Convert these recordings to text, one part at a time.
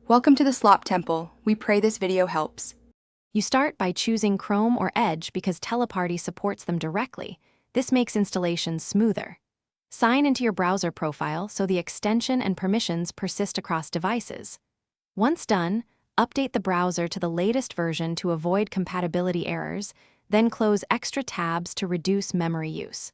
Welcome to the Slop Temple. We pray this video helps. You start by choosing Chrome or Edge because Teleparty supports them directly. This makes installation smoother. Sign into your browser profile so the extension and permissions persist across devices. Once done, update the browser to the latest version to avoid compatibility errors, then close extra tabs to reduce memory use.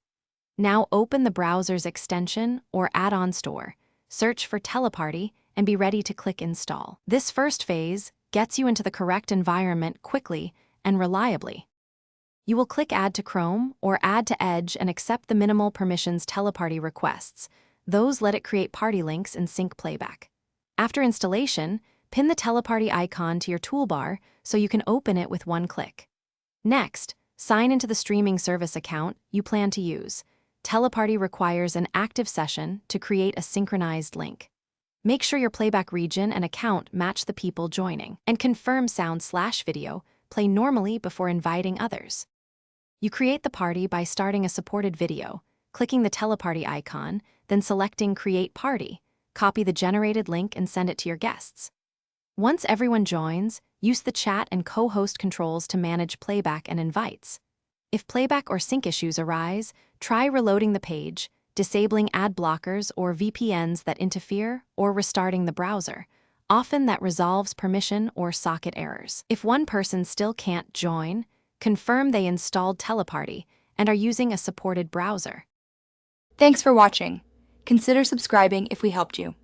Now open the browser's extension or add-on store, search for Teleparty, and be ready to click Install. This first phase gets you into the correct environment quickly and reliably. You will click Add to Chrome or Add to Edge and accept the minimal permissions Teleparty requests. Those let it create party links and sync playback. After installation, pin the Teleparty icon to your toolbar so you can open it with one click. Next, sign into the streaming service account you plan to use. Teleparty requires an active session to create a synchronized link. Make sure your playback region and account match the people joining, and confirm sound/video play normally before inviting others. You create the party by starting a supported video, clicking the Teleparty icon, then selecting Create Party. Copy the generated link and send it to your guests. Once everyone joins, use the chat and co-host controls to manage playback and invites. If playback or sync issues arise, try reloading the page, disabling ad blockers or VPNs that interfere, or restarting the browser. Often that resolves permission or socket errors. If one person still can't join, confirm they installed Teleparty and are using a supported browser. Thanks for watching. Consider subscribing if we helped you.